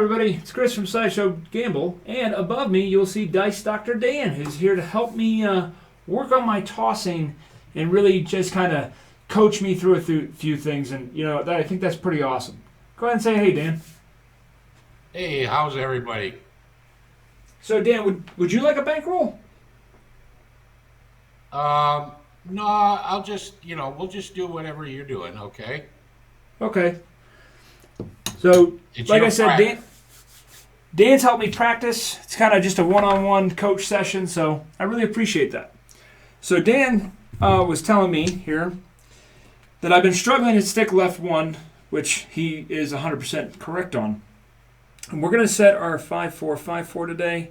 everybody, it's Chris from Sideshow Gamble, and above me you'll see Dice Dr. Dan, who's here to help me work on my tossing and really just kind of coach me through a few things, and I think that's pretty awesome. Go ahead and say hey, Dan. Hey, how's everybody? So Dan, would you like a bankroll? No, I'll just, we'll just do whatever you're doing, okay? Okay. So, It's like your I said, Dan's helped me practice. It's kind of just a one-on-one coach session, so I really appreciate that. So Dan was telling me here that I've been struggling to stick left one, which he is 100% correct on. And we're going to set our 5-4-5-4 today.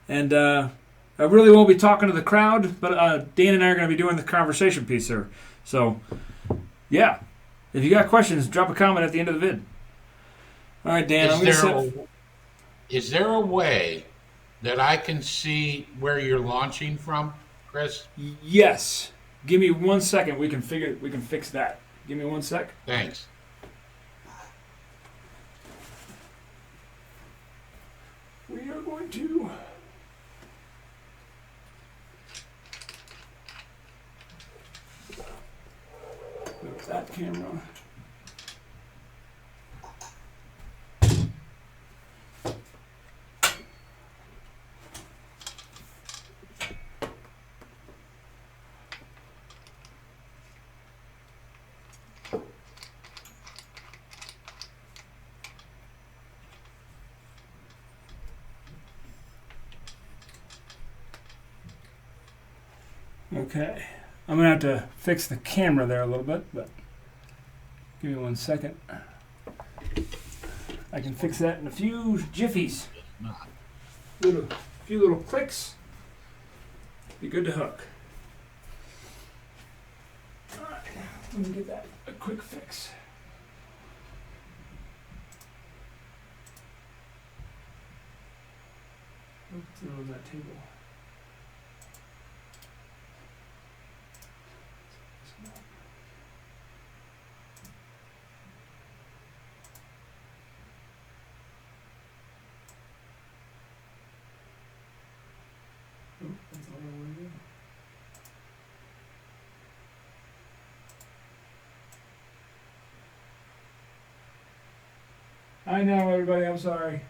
And I really won't be talking to the crowd, but Dan and I are going to be doing the conversation piece here. So, yeah. If you got questions, drop a comment at the end of the vid. All right, Dan, Is there a way that I can see where you're launching from, Chris? Yes. Give me 1 second. We can fix that. Give me 1 sec. Thanks. We are going to move that camera. Okay, I'm going to have to fix the camera there a little bit, but give me 1 second. I can fix that in a few jiffies. Few little clicks. Be good to hook. All right, let me get that a quick fix. Oops, it's on that table. That's all I want to do. I know, everybody. I'm sorry.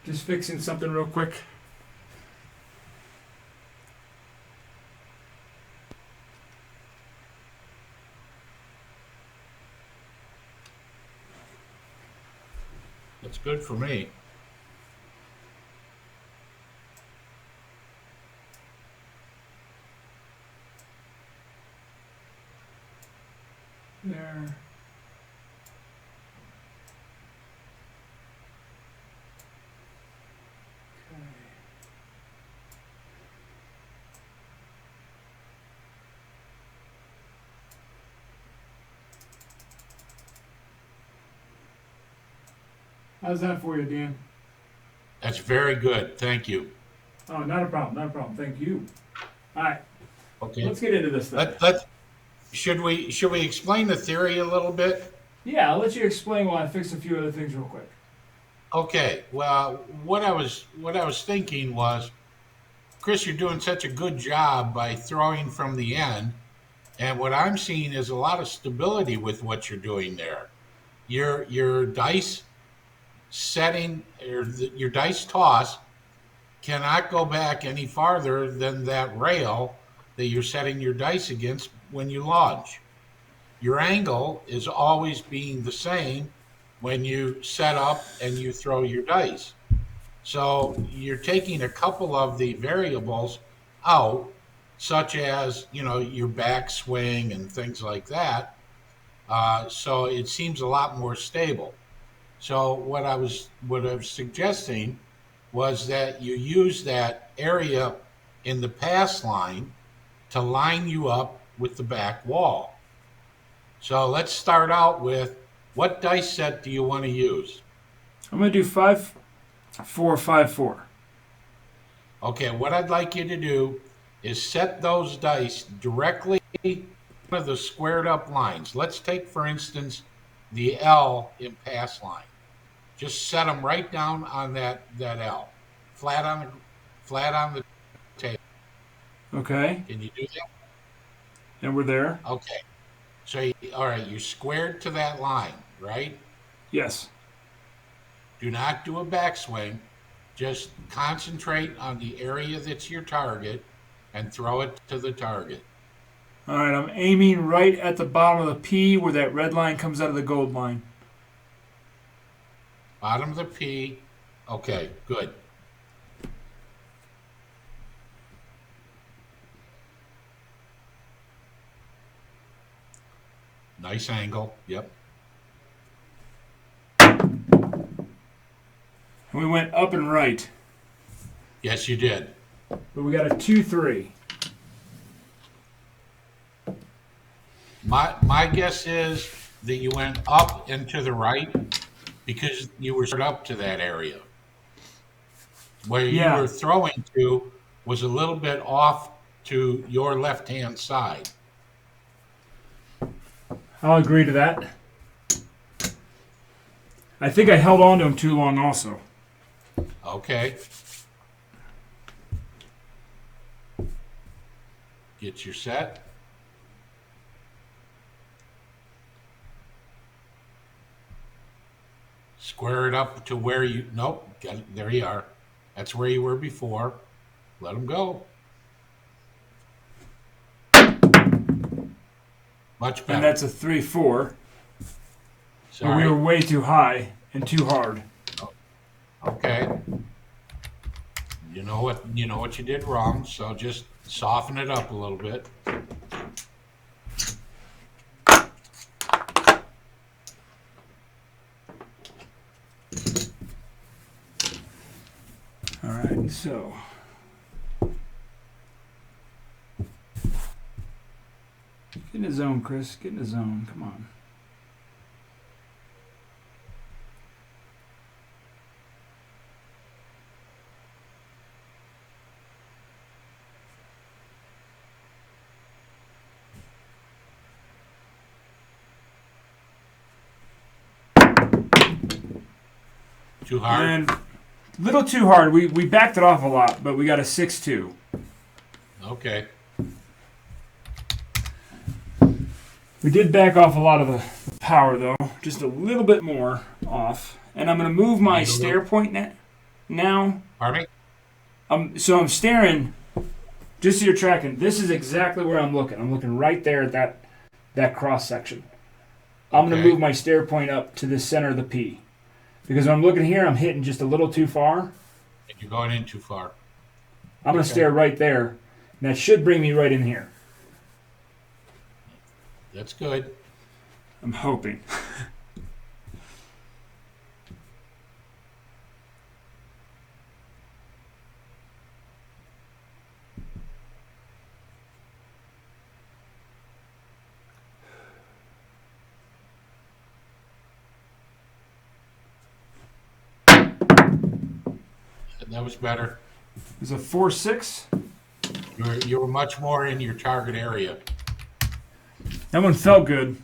Just fixing something real quick. That's good for me. There. Okay. How's that for you, Dan? That's very good. Thank you. Oh, not a problem. Not a problem. Thank you. All right. Okay. Let's get into this thing. Should we explain the theory a little bit? Yeah, I'll let you explain while I fix a few other things real quick. Okay. Well, what I was thinking was, Chris, you're doing such a good job by throwing from the end, and what I'm seeing is a lot of stability with what you're doing there. Your dice setting or your dice toss cannot go back any farther than that rail that you're setting your dice against when you launch. Your angle is always being the same when you set up and you throw your dice. So you're taking a couple of the variables out, such as, your backswing and things like that. So it seems a lot more stable. So what I was suggesting was that you use that area in the pass line to line you up with the back wall. So let's start out with, what dice set do you want to use? I'm going to do 5-4-5-4. Okay, what I'd like you to do is set those dice directly in one of the squared up lines. Let's take, for instance, the L in Passline. Just set them right down on that L, flat on the table. Okay. Can you do that? And we're there. Okay. So, all right, you're squared to that line, right? Yes. Do not do a backswing. Just concentrate on the area that's your target and throw it to the target. All right, I'm aiming right at the bottom of the P where that red line comes out of the gold line. Bottom of the P. Okay, good. Nice angle. Yep. And we went up and right. Yes, you did. But we got a 2-3. My guess is that you went up and to the right because you were up to that area. Where you were throwing to was a little bit off to your left-hand side. I'll agree to that. I think I held on to him too long also. Okay. Get your set. Square it up to where you... Nope. There you are. That's where you were before. Let them go. Much better. And that's a 3-4. Sorry. We were way too high and too hard. Okay. You know what you did wrong, so just soften it up a little bit. All right, so get in the zone, Chris. Get in the zone. Come on. Too hard? And a little too hard. We backed it off a lot, but we got a 6-2. Okay. We did back off a lot of the power, though. Just a little bit more off. And I'm going to move my stare point now. Pardon me? So I'm staring, just so you're tracking, this is exactly where I'm looking. I'm looking right there at that cross section. I'm going to move my stare point up to the center of the P. Because when I'm looking here, I'm hitting just a little too far. And you're going in too far. I'm going to stare right there. And that should bring me right in here. That's good. I'm hoping. That was better. It's a 4-6. You were much more in your target area. That one felt good.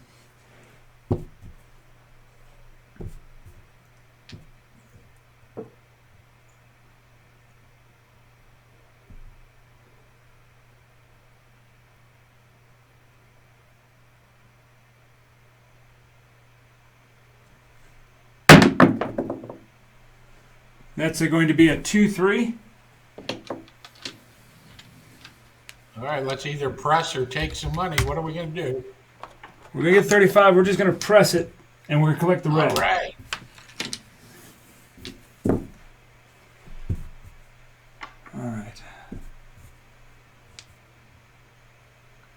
That's going to be a 2-3. All right, let's either press or take some money. What are we going to do? We're going to get 35. We're just going to press it, and we're going to collect the red. All right. All right.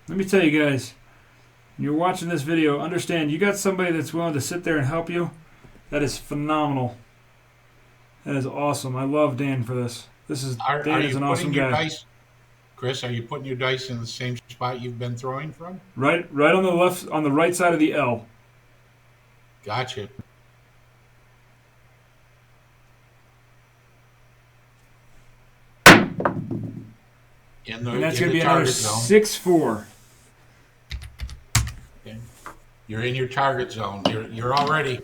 Let me tell you guys, when you're watching this video, understand you got somebody that's willing to sit there and help you. That is phenomenal. That is awesome. I love Dan for this. Dan is an awesome guy. Dice, Chris, are you putting your dice in the same spot you've been throwing from? Right on the left, on the right side of the L. Gotcha. And that's going to be another 6-4. Okay. You're in your target zone. You're already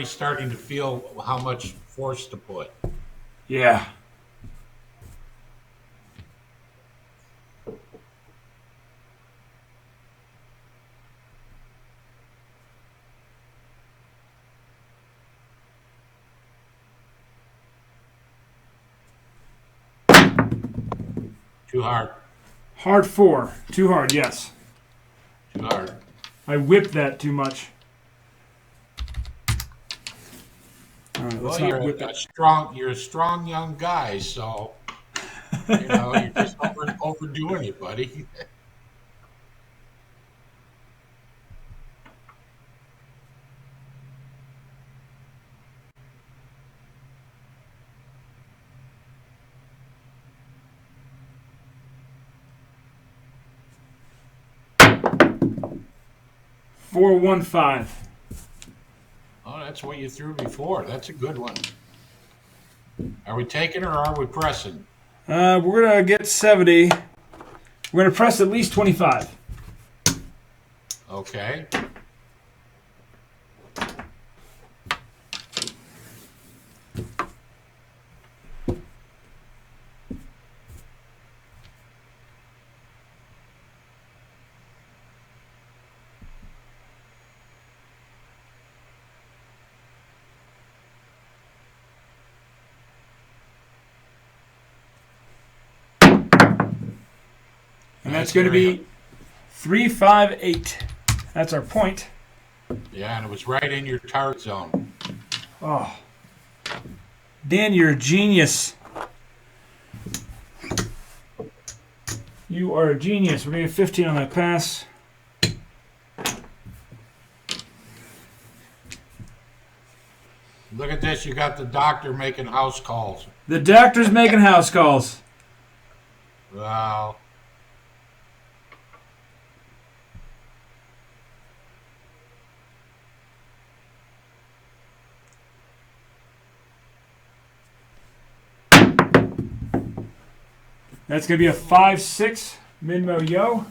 starting to feel how much force to put. Yeah. Too hard. Hard 4. Too hard, yes. Too hard. I whipped that too much. All right, let's Well, not whip it. you're a strong young guy, so you're just overdoing it, buddy. 4-1-5. Oh, that's what you threw before. That's a good one. Are we taking or are we pressing? We're gonna get 70. We're gonna press at least 25. Okay. And that's going to be 3-5-8. That's our point. Yeah, and it was right in your target zone. Oh. Dan, you're a genius. You are a genius. We're going to get 15 on that pass. Look at this. You got the doctor making house calls. The doctor's making house calls. Wow. That's going to be a 5-6 Minmo Yo.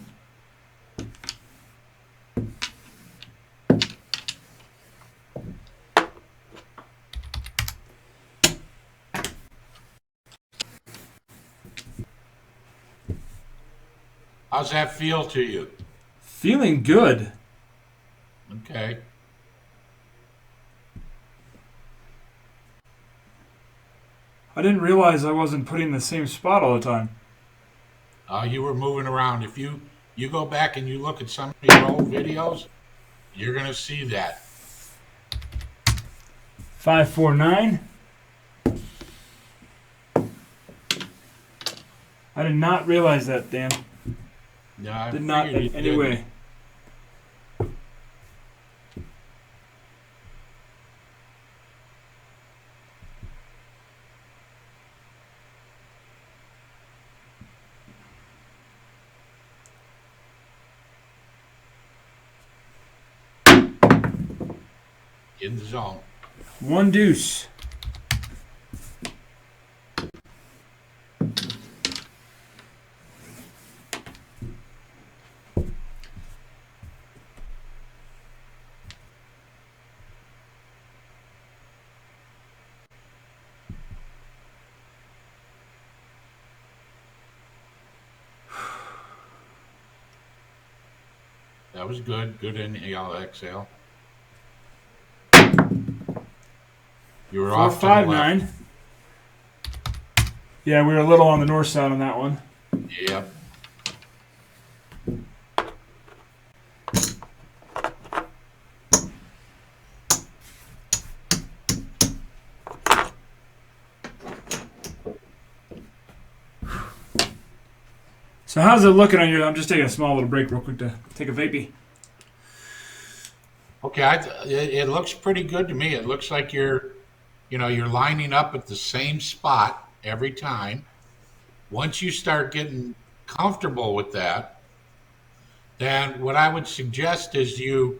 How's that feel to you? Feeling good. Okay. I didn't realize I wasn't putting the same spot all the time. You were moving around. If you go back and you look at some of your old videos, you're going to see that. 5-4-9. I did not realize that, Dan. No, I Did not figured in you any did. way. In the zone. 1 deuce. That was good. Good inhale, exhale. You were off to the left. 4-5-9. Yeah, we were a little on the north side on that one. Yep. So how's it looking on your... I'm just taking a small little break real quick to take a vapey. Okay, it looks pretty good to me. It looks like you're lining up at the same spot every time. Once you start getting comfortable with that, then what I would suggest is you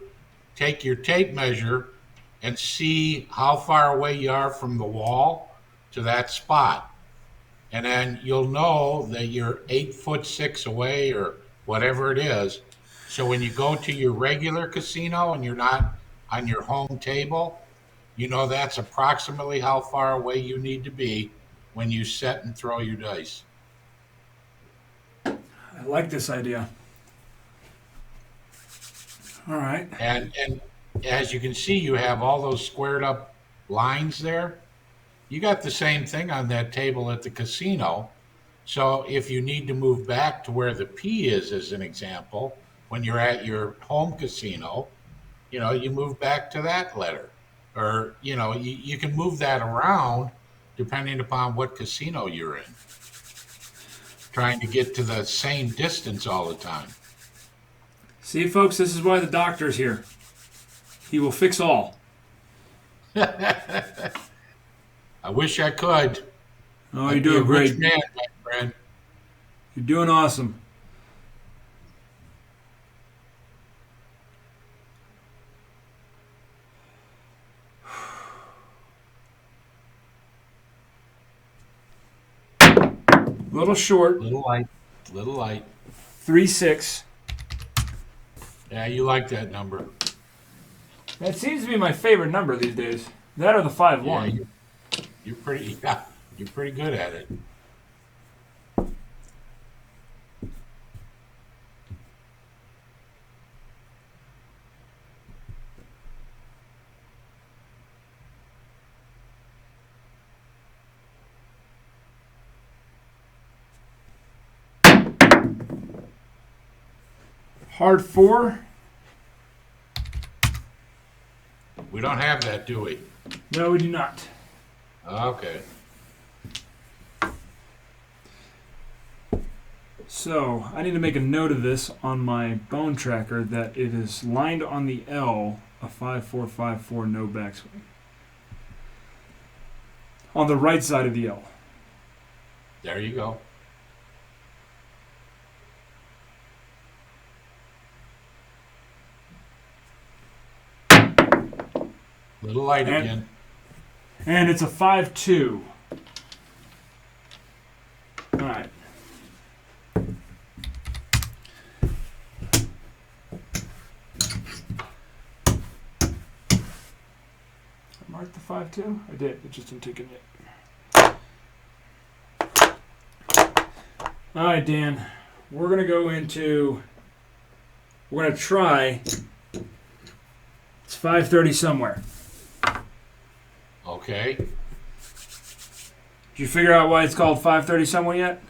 take your tape measure and see how far away you are from the wall to that spot. And then you'll know that you're 8'6" away or whatever it is. So when you go to your regular casino and you're not on your home table, that's approximately how far away you need to be when you set and throw your dice. I like this idea. All right. And as you can see, you have all those squared up lines there. You got the same thing on that table at the casino. So if you need to move back to where the P is, as an example, when you're at your home casino, you move back to that letter. Or, you can move that around depending upon what casino you're in, trying to get to the same distance all the time. See, folks, this is why the doctor's here. He will fix all. I wish I could. Oh, I'd you're be doing a great. rich man, my friend. You're doing awesome. Little short. Little light. Little light. 3-6. Yeah, you like that number. That seems to be my favorite number these days. That or the 5-1. Yeah, you're pretty. Yeah, you're pretty good at it. Hard 4. We don't have that, do we? No, we do not. Okay. So, I need to make a note of this on my bone tracker that it is lined on the L, a 5-4-5-4 no backswing. On the right side of the L. There you go. Little light again. And it's a 5-2. All right. I marked the 5-2? I did. It just didn't take it yet. All right, Dan. We're going to go into... We're going to try... It's 5:30 somewhere. Okay. Did you figure out why it's called 5:30 somewhere yet?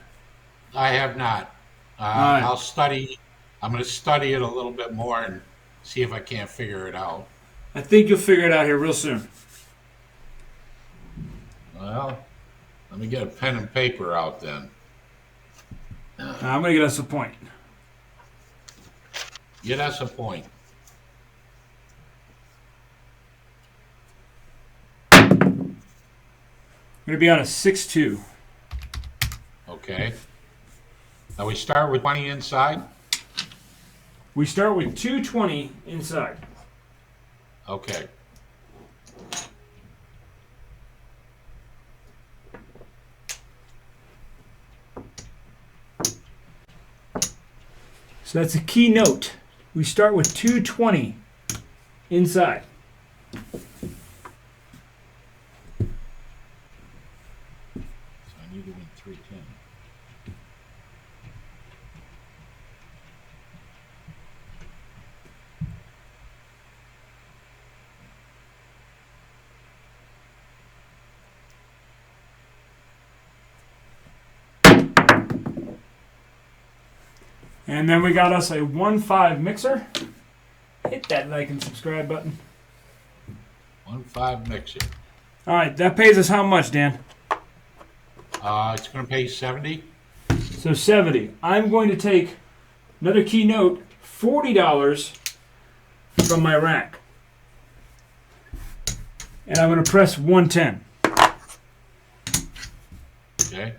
I have not. Right. I'll study. I'm going to study it a little bit more and see if I can't figure it out. I think you'll figure it out here real soon. Well, let me get a pen and paper out then. I'm going to get us a point. Get us a point. I'm going to be on a 6-2. Okay. Now we start with 20 inside. We start with 220 inside. Okay. So that's a key note. We start with 220 inside. So I need to win 310. And then we got us a 1-5 mixer. Hit that like and subscribe button. 1-5 mixer. All right, that pays us how much, Dan? It's going to pay 70. So 70. I'm going to take another key note, $40 from my rack. And I'm going to press 110. Okay.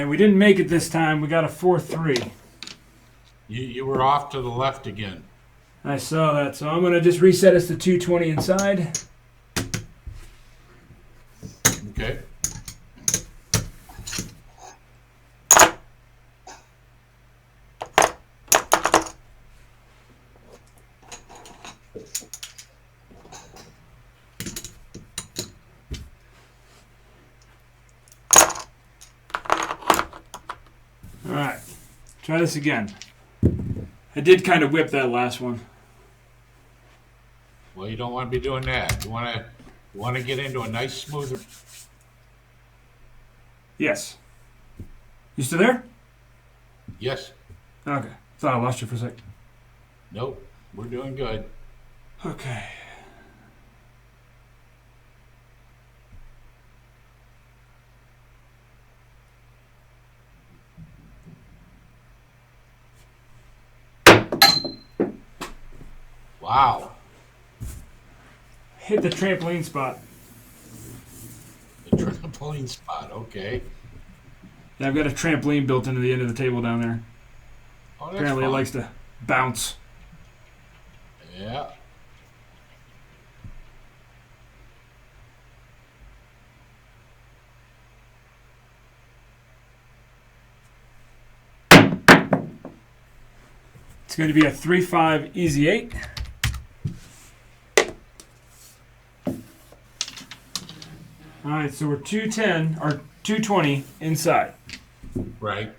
And we didn't make it this time. We got a 4-3. You were off to the left again. I saw that, so I'm going to just reset us to 220 inside. Okay. All right, try this again. I did kind of whip that last one. Well, you don't want to be doing that. You want to get into a nice smoother. Yes. You still there? Yes. Okay. Thought I lost you for a sec. Nope. We're doing good. Okay. Wow. Hit the trampoline spot. The trampoline spot. Okay. Yeah, I've got a trampoline built into the end of the table down there. Oh, that's Apparently fun. it likes to bounce. Yeah. It's going to be a 3-5 easy 8. All right, so we're 210 or 220 inside. Right.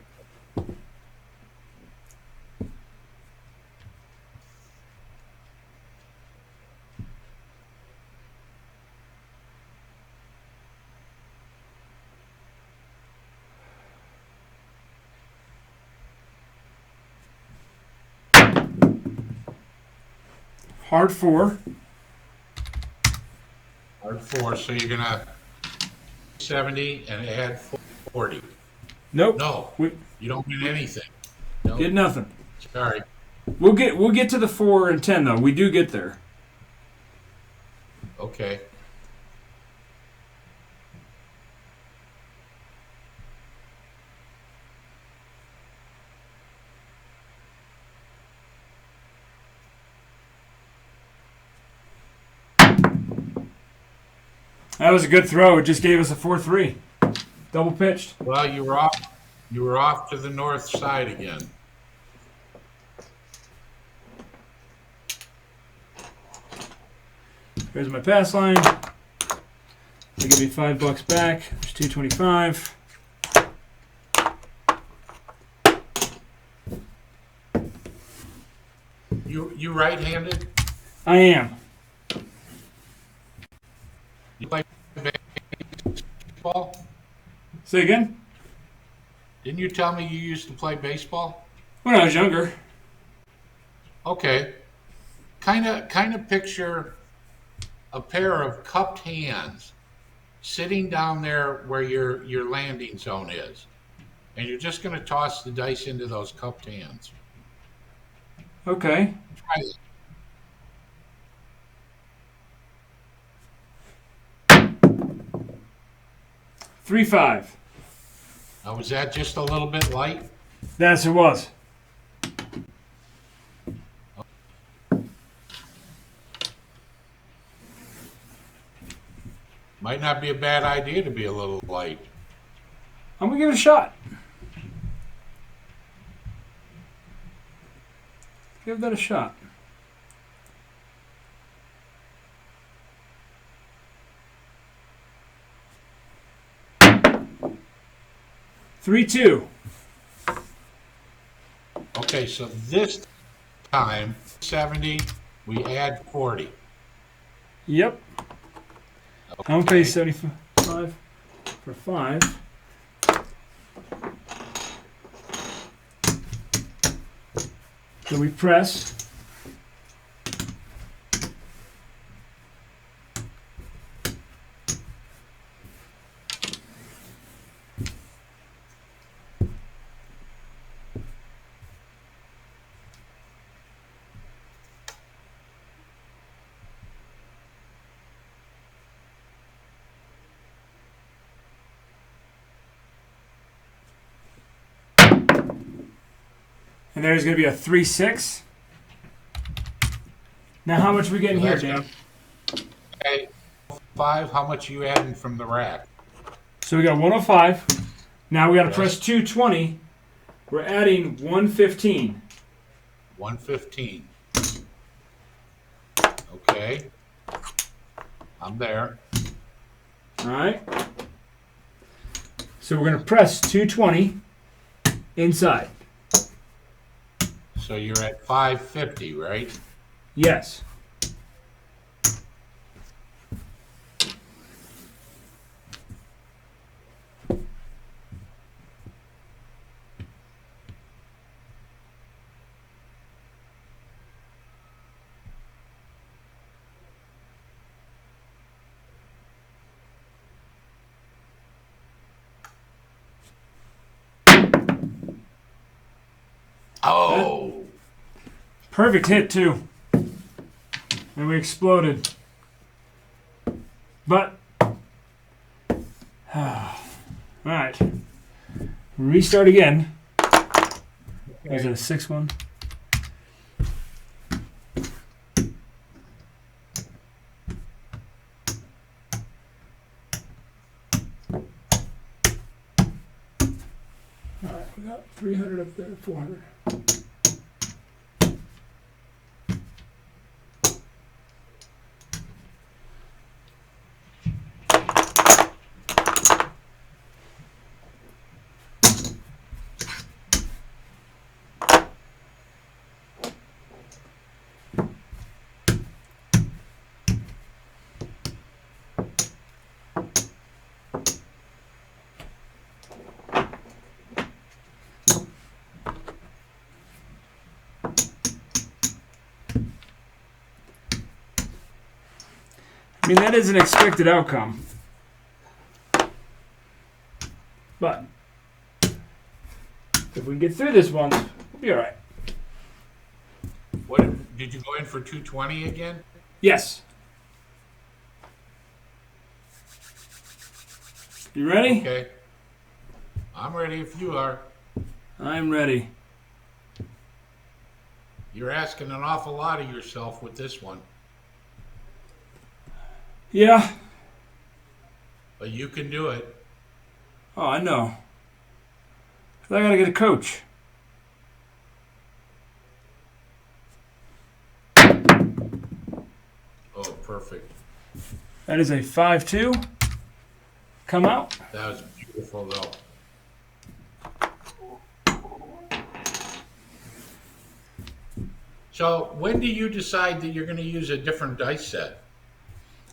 Hard 4. Hard 4. So you're gonna 70 and add 40. Nope. No, We you don't get anything. No. get nothing. Sorry. We'll get to the 4 and 10 though. We do get there. Okay. That was a good throw. It just gave us a 4-3. Double pitched. Well, you were off. You were off to the north side again. Here's my pass line. They give me $5 back. There's 225. You right-handed? I am. You play baseball? Say again? Didn't you tell me you used to play baseball? When I was younger. Okay. Kind of picture a pair of cupped hands sitting down there where your landing zone is. And you're just going to toss the dice into those cupped hands. Okay. Try it. 3-5. Now, was that just a little bit light? Yes, it was. Might not be a bad idea to be a little light. I'm going to give it a shot. Give that a shot. Three, 2. Okay, so this time, 70, we add 40. Yep. Home pay 75 for 5. So we press. And there's going to be a 3-6. Now, how much are we getting here, Dan? Okay, 5. How much are you adding from the rack? So we got 105. Now we got to Yes. press 220. We're adding 115. 115. Okay. I'm there. All right. So we're going to press 220 inside. So you're at 550, right? Yes. Oh! Perfect hit, too. And we exploded. But, all right. Restart again. Is it a 6-1? All right, we got 300 up there, 400. I mean, that is an expected outcome. But if we can get through this one, we'll be all right. What did you go in for 220 again? Yes. You ready? Okay. I'm ready if you are. I'm ready. You're asking an awful lot of yourself with this one, Yeah. but you can do it. Oh, I know. I gotta get a coach. Oh, perfect. That is a 5-2. Come out. That was beautiful, though. So when do you decide that you're going to use a different dice set?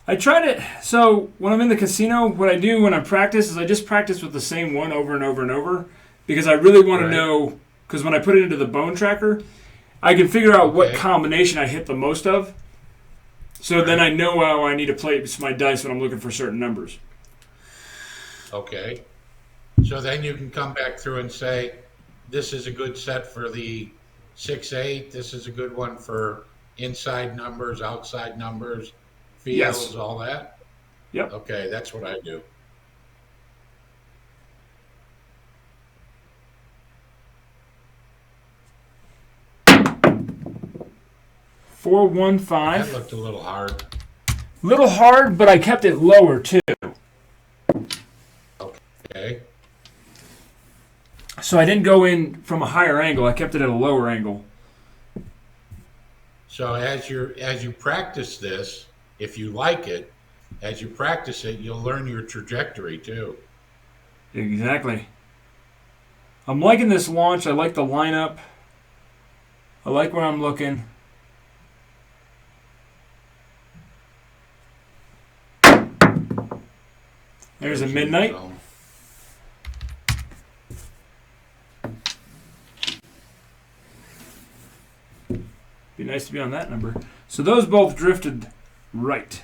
I tried it. So when I'm in the casino, what I do when I practice is I just practice with the same one over and over and over because I really want to know. Because when I put it into the bone tracker, I can figure out what combination I hit the most of. So then I know how I need to play my dice when I'm looking for certain numbers. Okay. So then you can come back through and say, this is a good set for the 6-8. This is a good one for inside numbers, outside numbers, fields, Yes. all that. Yep. Okay, that's what I do. Four, 1, 5. That looked a little hard. Little hard, but I kept it lower too. Okay. So I didn't go in from a higher angle. I kept it at a lower angle. So as you practice this, if you like it, as you practice it, you'll learn your trajectory too. Exactly. I'm liking this launch. I like the lineup. I like where I'm looking. There's a midnight. Be nice to be on that number. So those both drifted right.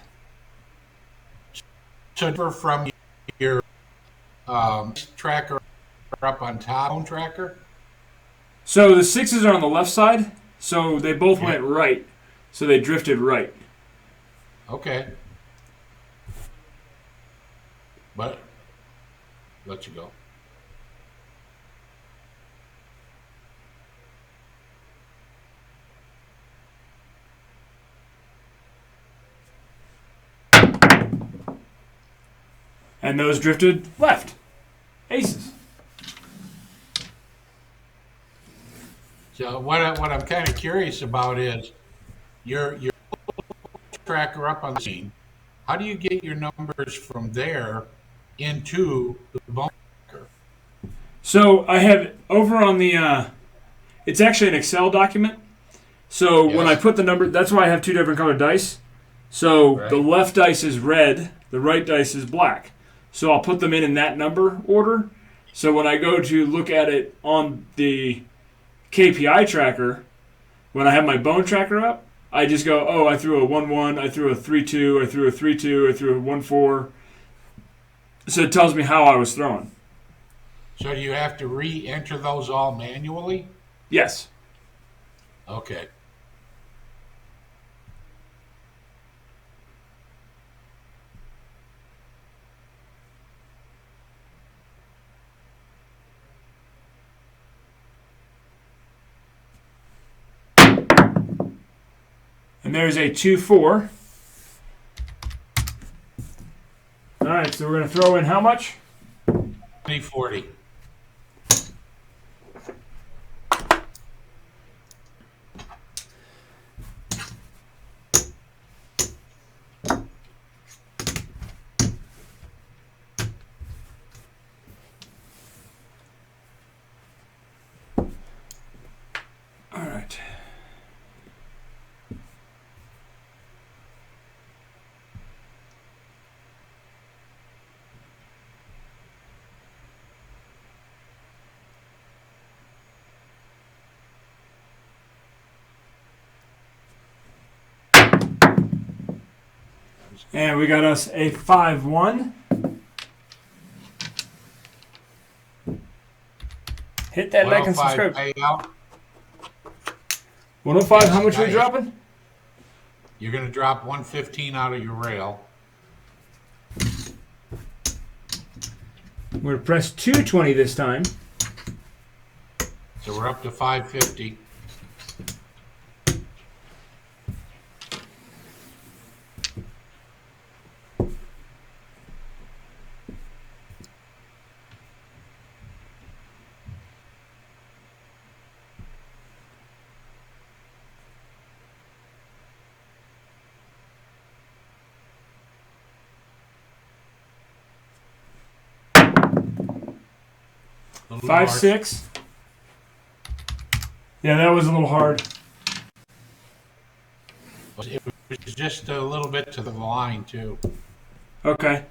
So from your tracker up on top, phone tracker? So the 6s are on the left side. So they both went right. So they drifted right. Okay. But let you go. And those drifted left. Aces. So what I'm kind of curious about is your tracker up on the scene. How do you get your numbers from there into the bone tracker? So I have over on the, it's actually an Excel document. So when I Yes. put the number, that's why I have two different colored dice. So Right. the left dice is red, the right dice is black. So I'll put them in that number order. So when I go to look at it on the KPI tracker, when I have my bone tracker up, I just go, oh, I threw a 1-1, I threw a 3-2, I threw a 3-2, I threw a 1-4. So it tells me how I was throwing. So do you have to re-enter those all manually? Yes. Okay. And there's a 2-4. All right, so we're going to throw in how much? 2040. All right. And we got us a 5-1. Hit that like and 105 subscribe. payout. 105, how much are we Nice. dropping? You're going to drop 115 out of your rail. We're going to press 220 this time. So we're up to 550. A little 5-6. Yeah, that was a little hard. hard. It was just a little bit to the line, too. Okay.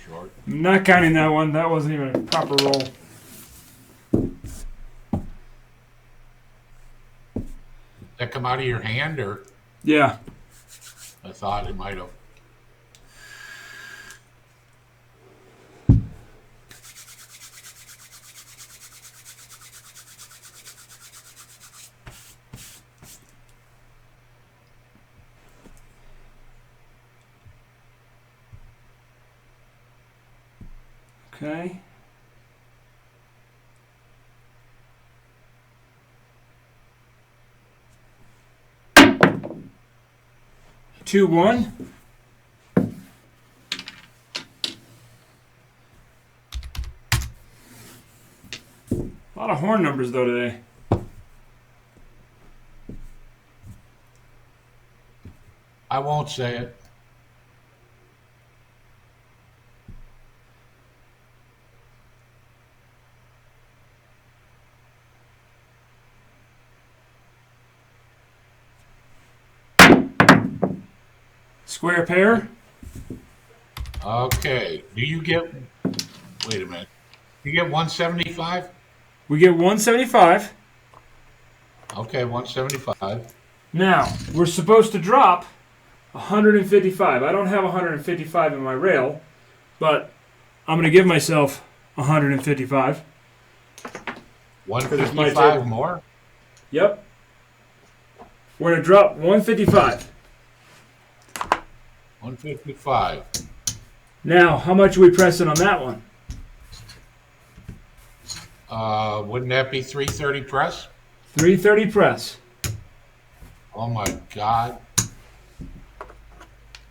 Short. I'm not counting that one. That wasn't even a proper roll. That come out of your hand, or Yeah. I thought it might have. Okay. Two, 1. A lot of horn numbers though today. I won't say it. Square pair. Okay. Do you get? Wait a minute. You get 175? We get 175. Okay, 175. Now, we're supposed to drop 155. I don't have 155 in my rail, but I'm going to give myself 155. 155 more? Yep. We're going to drop 155. 155. Now, how much are we pressing on that one? Wouldn't that be 330 press? 330 press. Oh my God.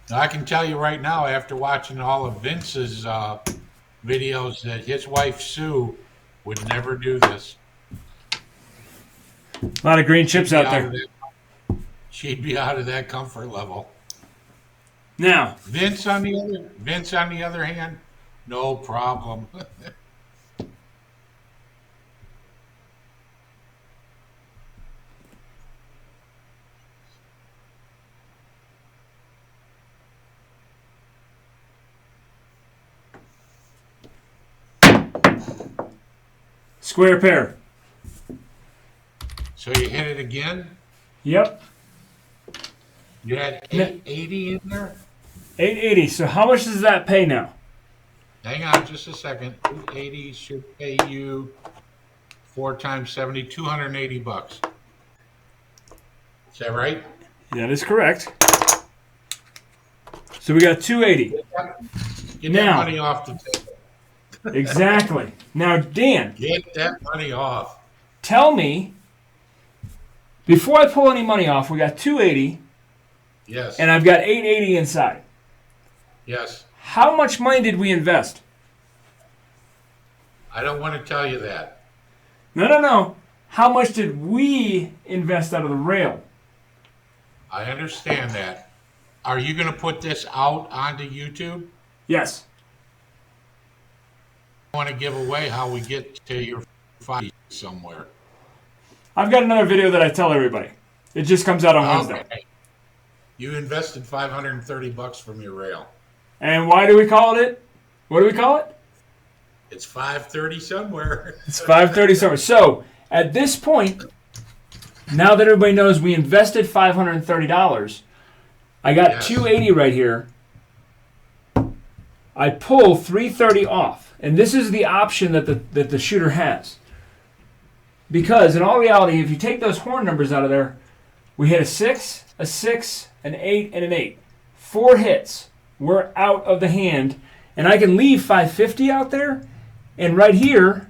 Now, I can tell you right now, after watching all of Vince's videos, that his wife Sue would never do this. A lot of green chips out there. She'd be out of that comfort level. Now, Vince on the other hand, no problem. square pair. So you hit it again? Yep. You had 880 in there? 880. So how much does that pay now? Hang on just a second. 880 should pay you 4 times 70, $280. Is that right? That is correct. So we got 280. Get Now. that money off the table. Exactly. Now, Dan, Get that money off. tell me, before I pull any money off, we got 280 Yes. and I've got 880 inside. Yes. How much money did we invest? I don't want to tell you that. No. How much did we invest out of the rail? I understand that. Are you going to put this out onto YouTube? Yes. I want to give away how we get to your 5 somewhere. I've got another video that I tell everybody. It just comes out on Wednesday. Okay. You invested $530 from your rail. And why do we call it? What do we call it? It's 530 somewhere. It's 530 somewhere. So at this point, now that everybody knows we invested $530, I got Yes. 280 right here. I pull 330 off, and this is the option that the shooter has. Because in all reality, if you take those horn numbers out of there, we hit a 6, a 6, an 8, and an 8. 4 hits. We're out of the hand, and I can leave 550 out there, and right here,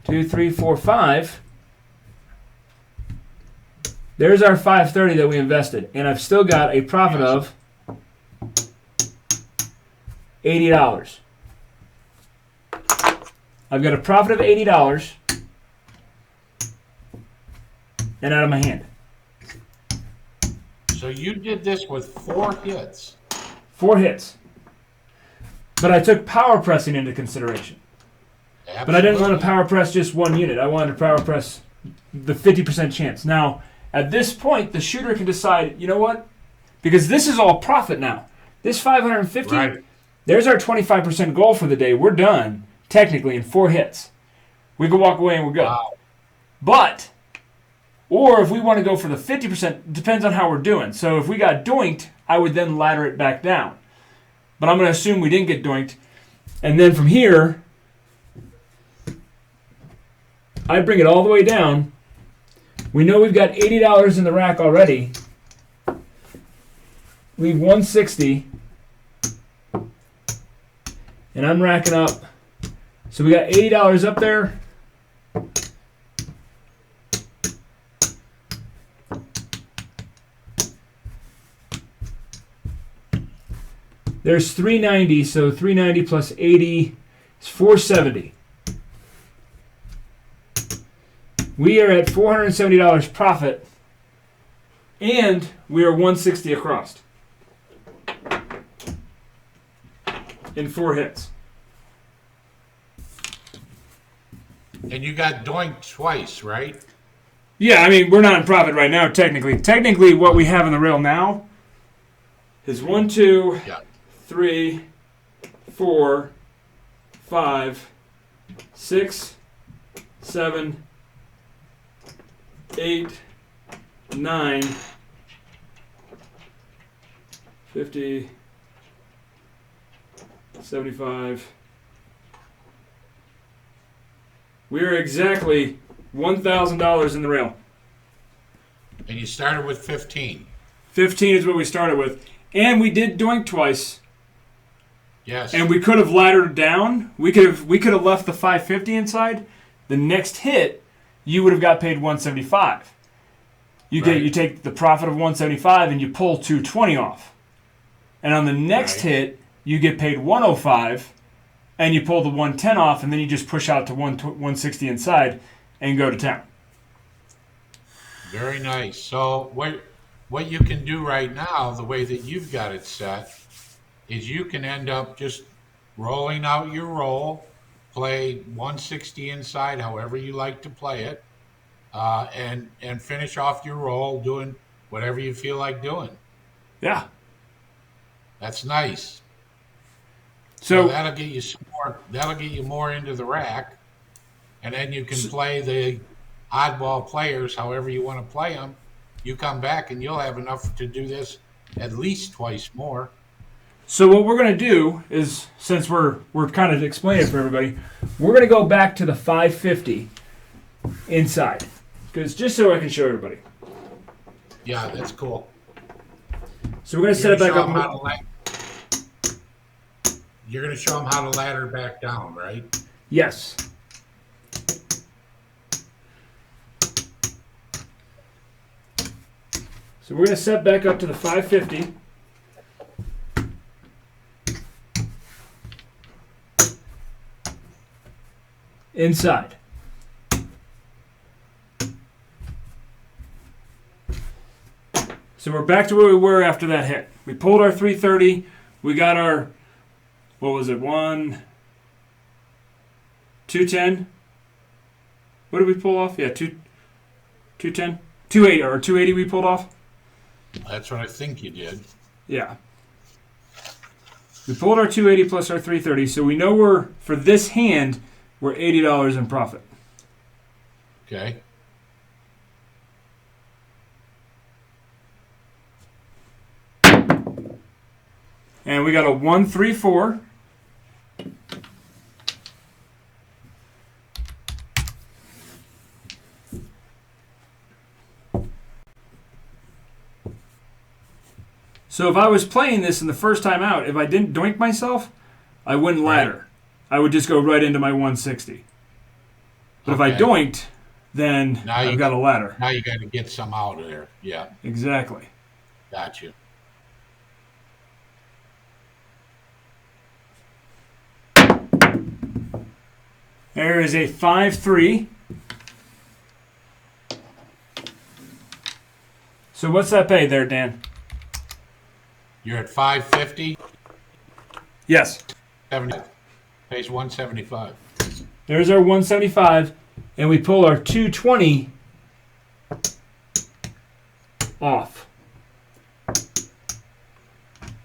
two, three, four, five. There's our 530 that we invested, and I've still got a profit of $80. I've got a profit of $80 and out of my hand. So you did this with 4 hits. 4 hits. But I took power pressing into consideration. Absolutely. But I didn't want to power press just one unit. I wanted to power press the 50% chance. Now, at this point, the shooter can decide, you know what? Because this is all profit now. This 550, Right. there's our 25% goal for the day. We're done, technically, in 4 hits. We can walk away and we're good. Wow. But, or if we want to go for the 50%, depends on how we're doing. So if we got doinked, I would then ladder it back down. But I'm going to assume we didn't get doinked. And then from here, I bring it all the way down. We know we've got $80 in the rack already. Leave 160. And I'm racking up. So we got $80 up there. There's 390, so 390 plus 80 is 470. We are at $470 profit, and we are 160 across in 4 hits. And you got doinked twice, right? Yeah, I mean, we're not in profit right now, technically. Technically, what we have in the rail now is 1, 2, Yeah. 3, 4, 5, 6, 7, 8, 9, 50, 75. We are exactly $1,000 in the rail. And you started with 15. 15 is what we started with. And we did doink twice. Yes. And we could have laddered down. We could have left the 550 inside. The next hit, you would have got paid 175. You take the profit of 175 and you pull 220 off. And on the next hit, you get paid 105 and you pull the 110 off, and then you just push out to 160 inside and go to town. Very nice. So what you can do right now, the way that you've got it set, is you can end up just rolling out your roll, play 160 inside, however you like to play it, and finish off your roll doing whatever you feel like doing. Yeah. That's nice. So that'll get you some more. That'll get you more into the rack, and then you can play the oddball players however you want to play them. You come back and you'll have enough to do this at least twice more. So what we're going to do is, since we're kind of explaining it for everybody, we're going to go back to the 550 inside, because just so I can show everybody. Yeah, that's cool. So we're going to set it back up. You're going to show them how to ladder back down, right? Yes. So we're going to set back up to the 550. Inside. So we're back to where we were after that hit. We pulled our 330. We got our, what was it, 210? What did we pull off? Yeah, 210? 280, or 280 we pulled off? That's what I think you did. Yeah. We pulled our 280 plus our 330, so we know for this hand, we're $80 in profit. Okay. And we got a 134. So if I was playing this in the first time out, if I didn't doink myself, I wouldn't ladder. I would just go right into my 160. But if I doinked, then I've got a ladder. Now you got to get some out of there. Yeah. Exactly. Got you. There is a 5-3. So what's that pay there, Dan? You're at 550. Yes. 70. Pays 175. There's our 175, and we pull our 220 off.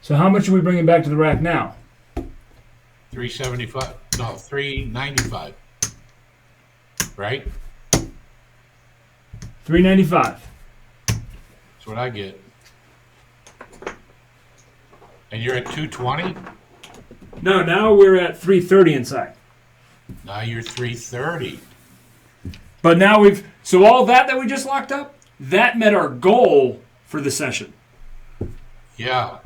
So how much are we bringing back to the rack now? 375. No, 395. Right? 395. That's what I get. And you're at 220? No, now we're at 330 inside. Now you're 330. But now so all that we just locked up, that met our goal for the session. Yeah.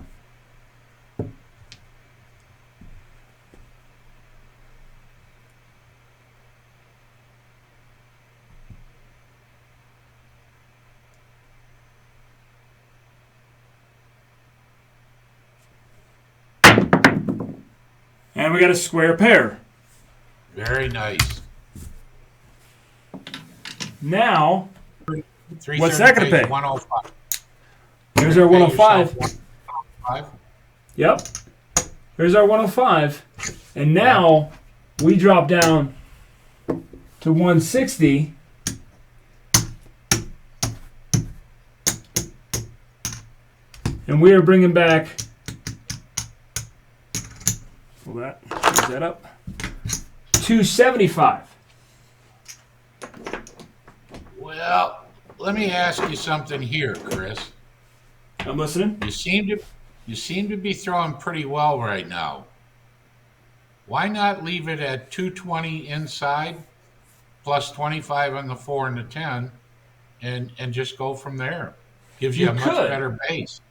And we got a square pair. Very nice. Now, what's that going to pay? 105. There's our 105. 105. Yep. There's our 105. And now we drop down to 160. And we are bringing back, pull that, raise that up, 275. Well, let me ask you something here, Chris. I'm listening. You seem to be throwing pretty well right now. Why not leave it at 220 inside plus 25 on the 4 and the 10, and just go from there. Gives you You a much could. better base.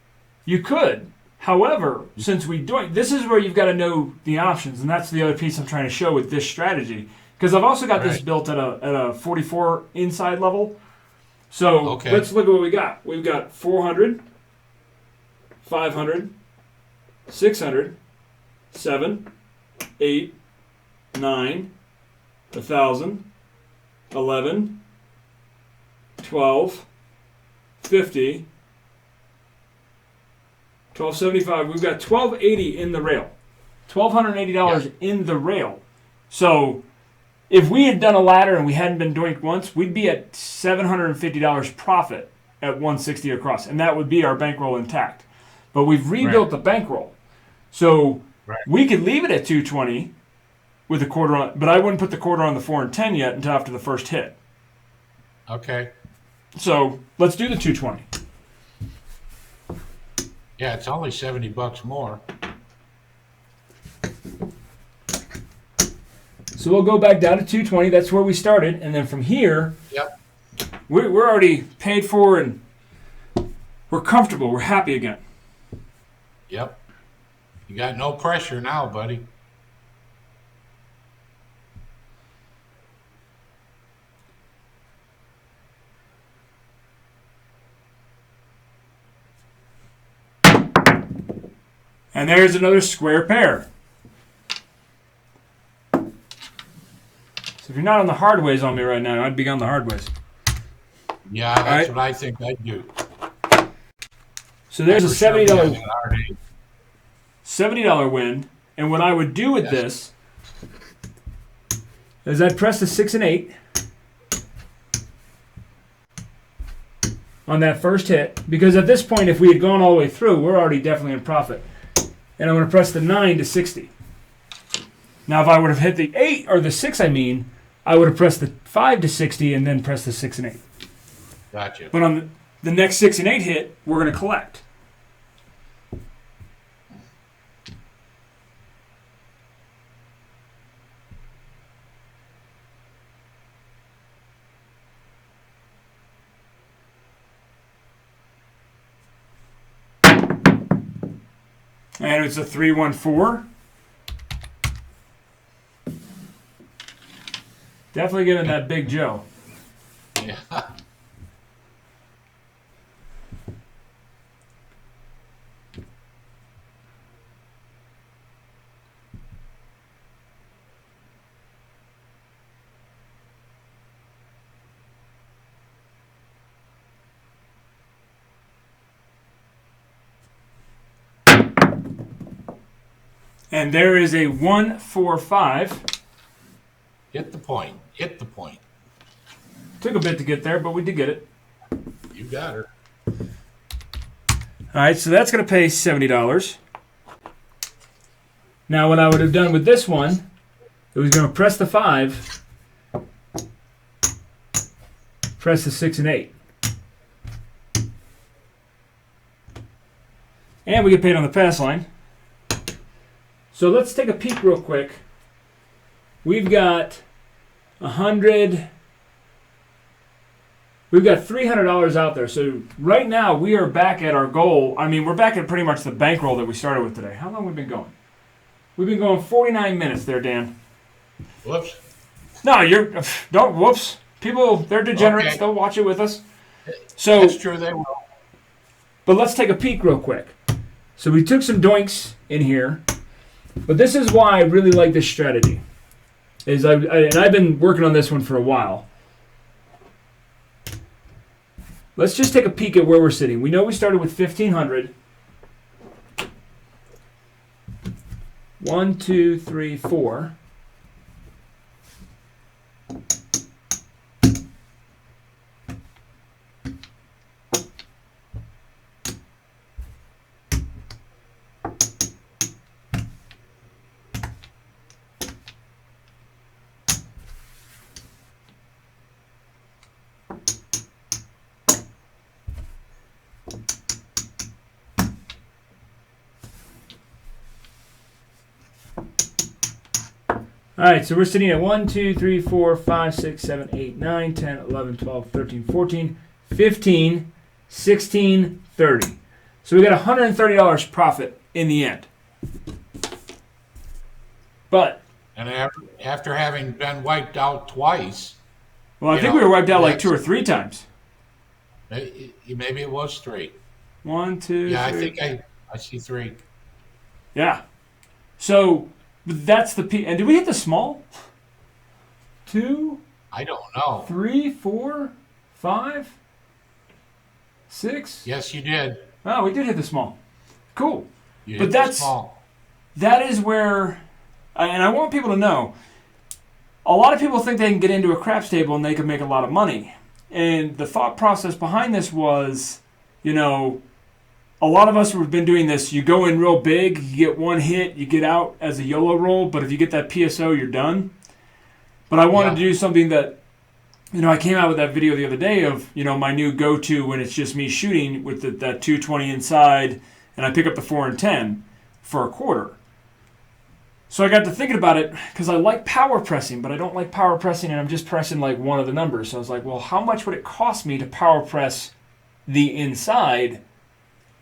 You could. However, since we don't, this is where you've got to know the options, and that's the other piece I'm trying to show with this strategy. Because I've also got this Right. built at a 44 inside level. So Okay. let's look at what we got. We've got 400, 500, 600, 7, 8, 9, 1,000, 11, 12, 50, 1275. We've got 1280 in the rail. $1,280 in the rail. So if we had done a ladder and we hadn't been doinked once, we'd be at $750 profit at 160 across, and that would be our bankroll intact. But we've rebuilt the bankroll, so we could leave it at 220 with a quarter on, but I wouldn't put the quarter on the 4 and 10 yet until after the first hit. Okay. So let's do the 220. Yeah, it's only $70 more. So we'll go back down to 220. That's where we started, and then from here, Yep. we're already paid for and we're comfortable. We're happy again. Yep. You got no pressure now, buddy. And there's another square pair. So if you're not on the hardways on me right now, I'd be on the hardways. Yeah, that's right. what I think I'd do. So there's a $70 $70. $70 win. And what I would do with this is I'd press the 6 and 8 on that first hit, because at this point, if we had gone all the way through, we're already definitely in profit. And I'm going to press the 9 to 60. Now, if I would have hit the 8 or the 6, I would have pressed the 5 to 60 and then pressed the 6 and 8. Gotcha. But on the next 6 and 8 hit, we're going to collect. And it's a 3-1-4. Definitely giving that Big Joe. Yeah. And there is a 1-4-5. Hit the point. Hit the point. Took a bit to get there, but we did get it. You got her. All right, so that's going to pay $70. Now, what I would have done with this one, it was going to press the 5, press the 6 and 8. And we get paid on the pass line. So let's take a peek real quick. We've got 100. We've got $300 out there. So right now we are back at our goal. I mean, we're back at pretty much the bankroll that we started with today. How long have we been going? We've been going 49 minutes there, Dan. Whoops. No, don't. Whoops. People, they're degenerates. Okay. They'll watch it with us. So, That's true, they will. but let's take a peek real quick. So we took some doinks in here. But this is why I really like this strategy. And I've been working on this one for a while. Let's just take a peek at where we're sitting. We know we started with 1,500. 1, 2, 3, 4. All right, so we're sitting at 1, 2, 3, 4, 5, 6, 7, 8, 9, 10, 11, 12, 13, 14, 15, 16, 30. So we got $130 profit in the end. But And after having been wiped out twice. Well, I think we were wiped out like 2 or 3 times. Maybe it was 3. 1, 2, Yeah, 3. I think I see 3. Yeah. So that's the P. And did we hit the small? 2, I don't know. 3, 4, 5, 6. Yes, you did. Oh, we did hit the small. Cool. You But hit that's the small. that is where, and I want people to know, a lot of people think they can get into a craps table and they can make a lot of money. And the thought process behind this was, you know, a lot of us have been doing this. You go in real big, you get one hit, you get out as a YOLO roll, but if you get that PSO, you're done. But I wanted to do something that, you know, I came out with that video the other day of, you know, my new go-to when it's just me shooting with that 220 inside, and I pick up the 4 and 10 for a quarter. So I got to thinking about it because I like power pressing, but I don't like power pressing and I'm just pressing like one of the numbers. So I was like, well, how much would it cost me to power press the inside?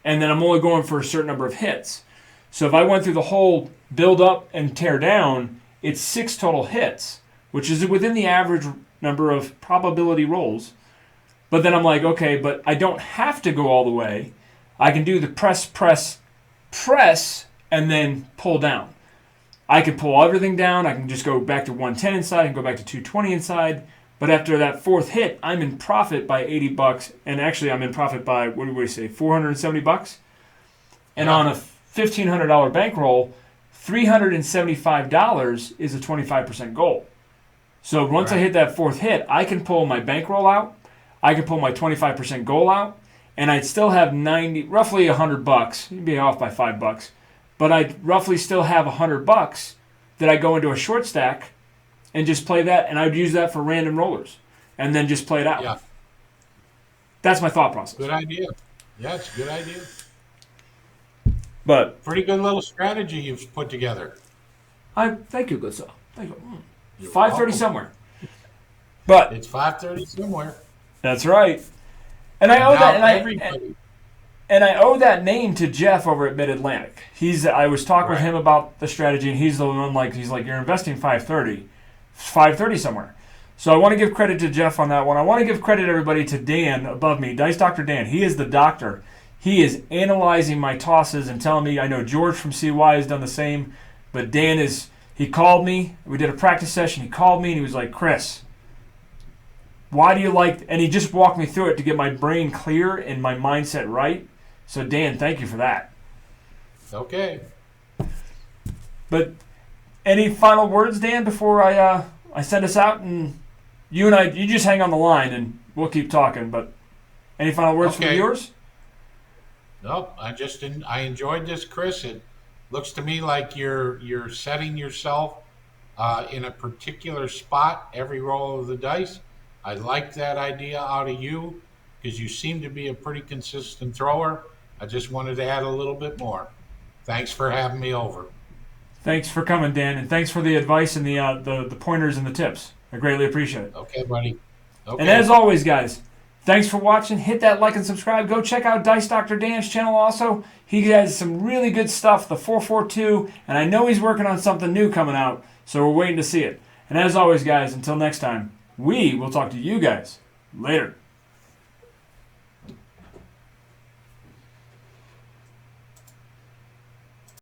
And then I'm only going for a certain number of hits. So if I went through the whole build up and tear down, it's 6 total hits, which is within the average number of probability rolls. But then I'm like, okay, but I don't have to go all the way. I can do the press, and then pull down. I can pull everything down. I can just go back to 110 inside and go back to 220 inside. But after that 4th hit, I'm in profit by $80. And actually, I'm in profit by, what do we say, $470? And on a $1,500 bankroll, $375 is a 25% goal. So once I hit that 4th hit, I can pull my bankroll out. I can pull my 25% goal out. And I'd still have roughly $100. You'd be off by $5. But I'd roughly still have $100 that I go into a short stack and just play that, and I'd use that for random rollers and then just play it out. Yeah. That's my thought process. Good idea. Yeah, it's a good idea. But pretty good little strategy you've put together. Thank you, good sir. Thank you. 5:30 welcome. Somewhere. But it's 5:30 somewhere. That's right. And I owe that. And I owe that name to Jeff over at Mid-Atlantic. I was talking with him about the strategy, and he's the one he's like, you're investing 5:30 somewhere. So I want to give credit to Jeff on that one. I want to give credit, everybody, to Dan above me, Dice Dr. Dan. He is the doctor. He is analyzing my tosses and telling me, I know George from CY has done the same, but Dan he called me. We did a practice session. He called me, and he was like, Chris, why do you like, and he just walked me through it to get my brain clear and my mindset right. So, Dan, thank you for that. Okay. But any final words, Dan, before I send us out? And you just hang on the line, and we'll keep talking. But any final words from the viewers? Nope. I enjoyed this, Chris. It looks to me like you're setting yourself in a particular spot every roll of the dice. I like that idea out of you because you seem to be a pretty consistent thrower. I just wanted to add a little bit more. Thanks for having me over. Thanks for coming, Dan, and thanks for the advice and the pointers and the tips. I greatly appreciate it. Okay, buddy. Okay. And as always, guys, thanks for watching. Hit that like and subscribe. Go check out Dice Dr. Dan's channel also. He has some really good stuff, the 442, and I know he's working on something new coming out, so we're waiting to see it. And as always, guys, until next time, we will talk to you guys later.